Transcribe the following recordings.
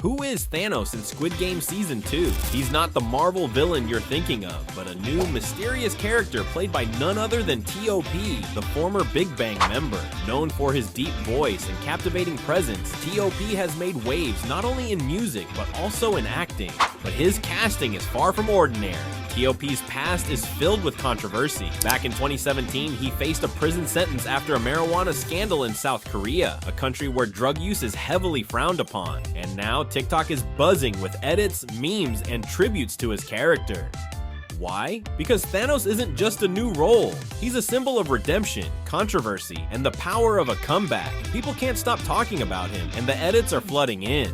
Who is Thanos in Squid Game Season 2? He's not the Marvel villain you're thinking of, but a new, mysterious character played by none other than T.O.P., the former Big Bang member. Known for his deep voice and captivating presence, T.O.P. has made waves not only in music, but also in acting. But his casting is far from ordinary. T.O.P.'s past is filled with controversy. Back in 2017, he faced a prison sentence after a marijuana scandal in South Korea, a country where drug use is heavily frowned upon. And now, TikTok is buzzing with edits, memes, and tributes to his character. Why? Because Thanos isn't just a new role. He's a symbol of redemption, controversy, and the power of a comeback. People can't stop talking about him, and the edits are flooding in.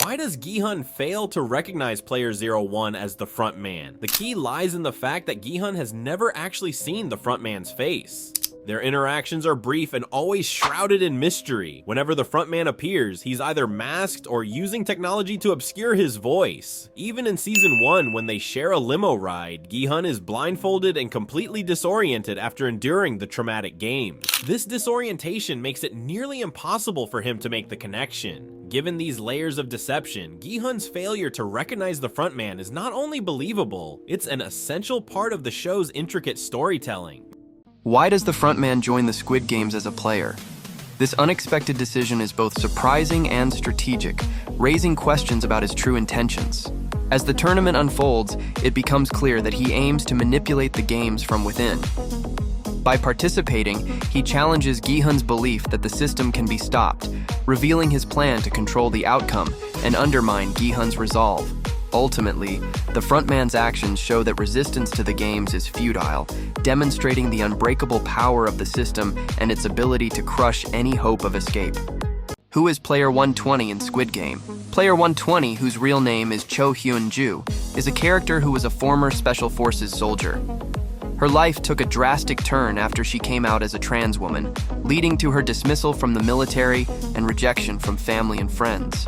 Why does Gi-hun fail to recognize Player 01 as the frontman? The key lies in the fact that Gi-hun has never actually seen the frontman's face. Their interactions are brief and always shrouded in mystery. Whenever the frontman appears, he's either masked or using technology to obscure his voice. Even in Season 1, when they share a limo ride, Gi-hun is blindfolded and completely disoriented after enduring the traumatic games. This disorientation makes it nearly impossible for him to make the connection. Given these layers of deception, Gi-hun's failure to recognize the frontman is not only believable, it's an essential part of the show's intricate storytelling. Why does the frontman join the Squid Games as a player? This unexpected decision is both surprising and strategic, raising questions about his true intentions. As the tournament unfolds, it becomes clear that he aims to manipulate the games from within. By participating, he challenges Gi-hun's belief that the system can be stopped, revealing his plan to control the outcome and undermine Gi-hun's resolve. Ultimately, the frontman's actions show that resistance to the games is futile, demonstrating the unbreakable power of the system and its ability to crush any hope of escape. Who is Player 120 in Squid Game? Player 120, whose real name is Gi-hun, is a character who was a former Special Forces soldier. Her life took a drastic turn after she came out as a trans woman, leading to her dismissal from the military and rejection from family and friends.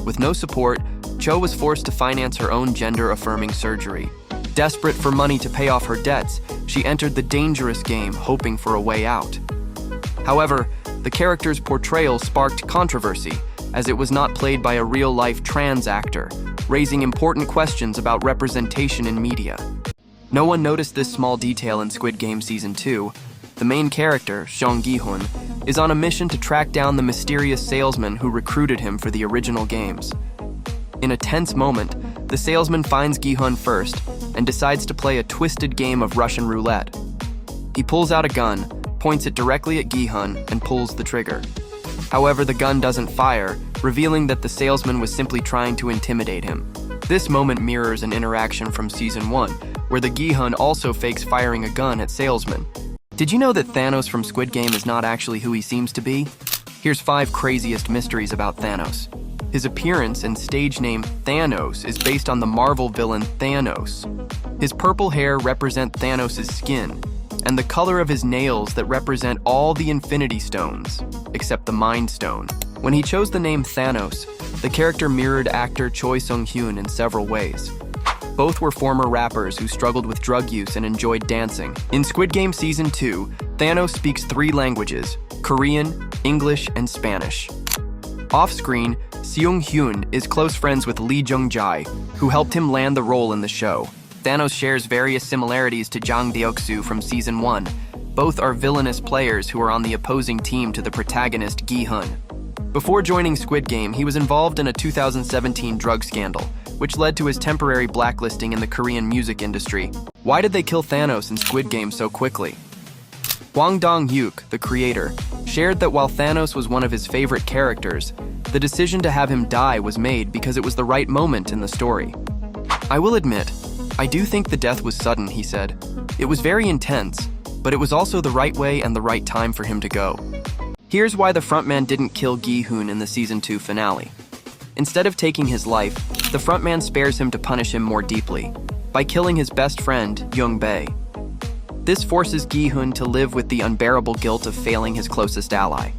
With no support, Cho was forced to finance her own gender-affirming surgery. Desperate for money to pay off her debts, she entered the dangerous game, hoping for a way out. However, the character's portrayal sparked controversy, as it was not played by a real-life trans actor, raising important questions about representation in media. No one noticed this small detail in Squid Game Season 2. The main character, Gi-hun, is on a mission to track down the mysterious salesman who recruited him for the original games. In a tense moment, the salesman finds Gi-hun first and decides to play a twisted game of Russian roulette. He pulls out a gun, points it directly at Gi-hun, and pulls the trigger. However, the gun doesn't fire, revealing that the salesman was simply trying to intimidate him. This moment mirrors an interaction from Season 1, where the Gi-hun also fakes firing a gun at salesman. Did you know that Thanos from Squid Game is not actually who he seems to be? Here's 5 craziest mysteries about Thanos. His appearance and stage name Thanos is based on the Marvel villain Thanos. His purple hair represent Thanos' skin, and the color of his nails that represent all the Infinity Stones, except the Mind Stone. When he chose the name Thanos, the character mirrored actor Choi Sung-hyun in several ways. Both were former rappers who struggled with drug use and enjoyed dancing. In Squid Game Season 2, Thanos speaks 3 languages: Korean, English, and Spanish. Off-screen, Seung-hyun is close friends with Lee Jung-jae, who helped him land the role in the show. Thanos shares various similarities to Jang Deok-soo from Season 1. Both are villainous players who are on the opposing team to the protagonist Gi-hun. Before joining Squid Game, he was involved in a 2017 drug scandal, which led to his temporary blacklisting in the Korean music industry. Why did they kill Thanos in Squid Game so quickly? Hwang Dong-hyuk, the creator, shared that while Thanos was one of his favorite characters, the decision to have him die was made because it was the right moment in the story. I will admit, I do think the death was sudden, he said. It was very intense, but it was also the right way and the right time for him to go. Here's why the frontman didn't kill Gi-hun in the Season 2 finale. Instead of taking his life, the frontman spares him to punish him more deeply, by killing his best friend, Young-bae. This forces Gi-hun to live with the unbearable guilt of failing his closest ally.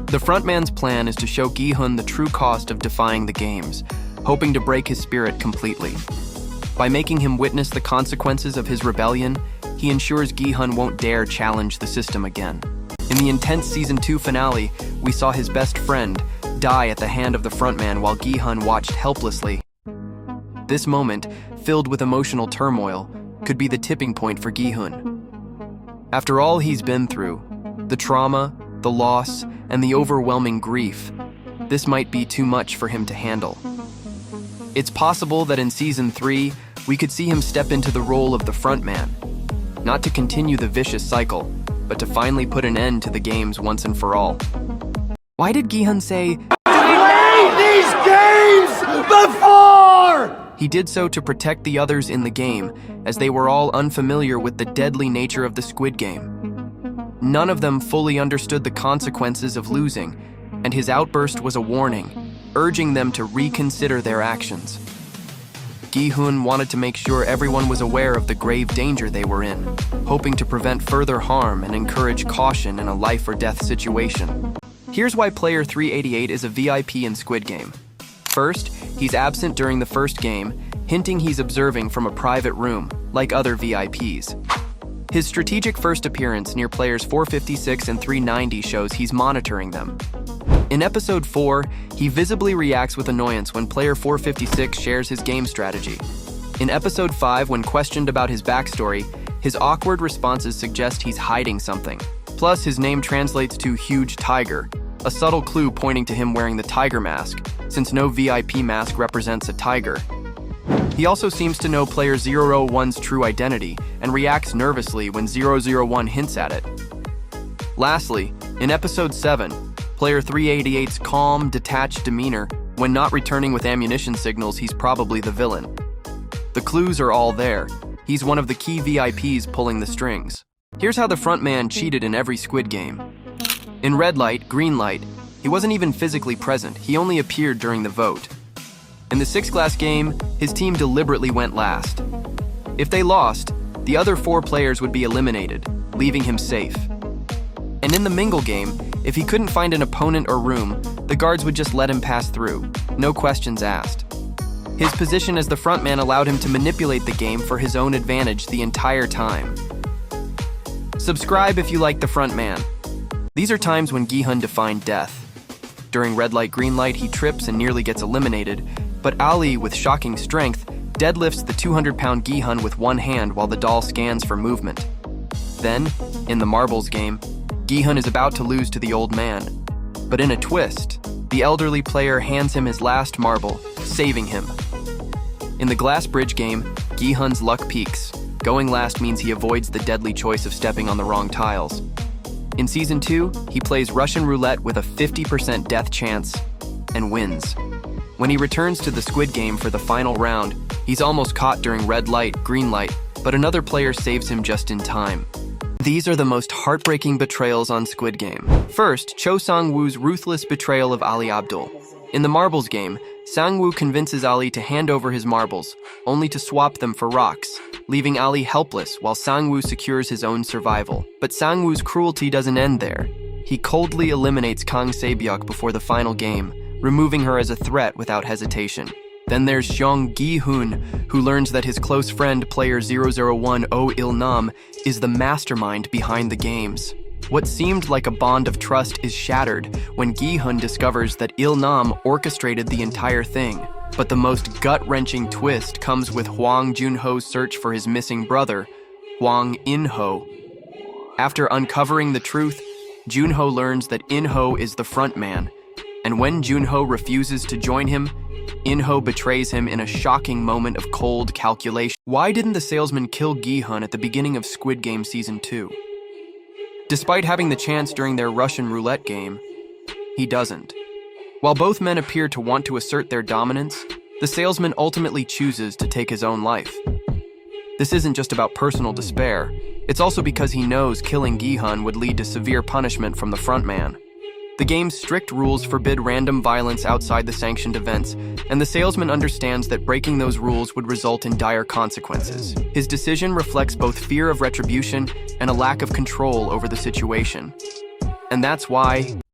The frontman's plan is to show Gi-hun the true cost of defying the games, hoping to break his spirit completely. By making him witness the consequences of his rebellion, he ensures Gi-hun won't dare challenge the system again. In the intense Season 2 finale, we saw his best friend, die at the hand of the frontman while Gi-hun watched helplessly. This moment, filled with emotional turmoil, could be the tipping point for Gi-hun. After all he's been through, the trauma, the loss, and the overwhelming grief, this might be too much for him to handle. It's possible that in Season 3, we could see him step into the role of the frontman, not to continue the vicious cycle, but to finally put an end to the games once and for all. Why did Gi-hun say, "Played these games before"? He did so to protect the others in the game, as they were all unfamiliar with the deadly nature of the Squid Game. None of them fully understood the consequences of losing, and his outburst was a warning, urging them to reconsider their actions. Gi-hun wanted to make sure everyone was aware of the grave danger they were in, hoping to prevent further harm and encourage caution in a life-or-death situation. Here's why player 388 is a VIP in Squid Game. First, he's absent during the first game, hinting he's observing from a private room, like other VIPs. His strategic first appearance near players 456 and 390 shows he's monitoring them. In Episode 4, he visibly reacts with annoyance when player 456 shares his game strategy. In Episode 5, when questioned about his backstory, his awkward responses suggest he's hiding something. Plus, his name translates to Huge Tiger, a subtle clue pointing to him wearing the tiger mask, since no VIP mask represents a tiger. He also seems to know player 001's true identity and reacts nervously when 001 hints at it. Lastly, in Episode 7, player 388's calm, detached demeanor, when not returning with ammunition signals he's probably the villain. The clues are all there. He's one of the key VIPs pulling the strings. Here's how the frontman cheated in every Squid Game. In red light, green light, he wasn't even physically present, he only appeared during the vote. In the 6-glass game, his team deliberately went last. If they lost, the other 4 players would be eliminated, leaving him safe. And in the mingle game, if he couldn't find an opponent or room, the guards would just let him pass through, no questions asked. His position as the frontman allowed him to manipulate the game for his own advantage the entire time. Subscribe if you like the frontman. These are times when Gi-hun defined death. During red light, green light, he trips and nearly gets eliminated, but Ali, with shocking strength, deadlifts the 200-pound Gi-hun with one hand while the doll scans for movement. Then, in the marbles game, Gi-hun is about to lose to the old man. But in a twist, the elderly player hands him his last marble, saving him. In the glass bridge game, Gi-hun's luck peaks. Going last means he avoids the deadly choice of stepping on the wrong tiles. In Season 2, he plays Russian roulette with a 50% death chance and wins. When he returns to the Squid Game for the final round, he's almost caught during red light, green light, but another player saves him just in time. These are the most heartbreaking betrayals on Squid Game. First, Cho Sang-woo's ruthless betrayal of Ali Abdul. In the marbles game, Sang-woo convinces Ali to hand over his marbles, only to swap them for rocks, leaving Ali helpless while Sang-woo secures his own survival. But Sang-woo's cruelty doesn't end there. He coldly eliminates Kang Se-byuk before the final game, removing her as a threat without hesitation. Then there's Gi-hun, who learns that his close friend, player 001 Oh Il-nam, is the mastermind behind the games. What seemed like a bond of trust is shattered when Gi-hun discovers that Il-nam orchestrated the entire thing. But the most gut-wrenching twist comes with Hwang Junho's search for his missing brother, Hwang In-ho. After uncovering the truth, Junho learns that In-ho is the frontman, and when Junho refuses to join him, In-ho betrays him in a shocking moment of cold calculation. Why didn't the salesman kill Gi-hun at the beginning of Squid Game Season 2? Despite having the chance during their Russian roulette game, he doesn't. While both men appear to want to assert their dominance, the salesman ultimately chooses to take his own life. This isn't just about personal despair, it's also because he knows killing Gi-hun would lead to severe punishment from the frontman. The game's strict rules forbid random violence outside the sanctioned events, and the salesman understands that breaking those rules would result in dire consequences. His decision reflects both fear of retribution and a lack of control over the situation. And that's why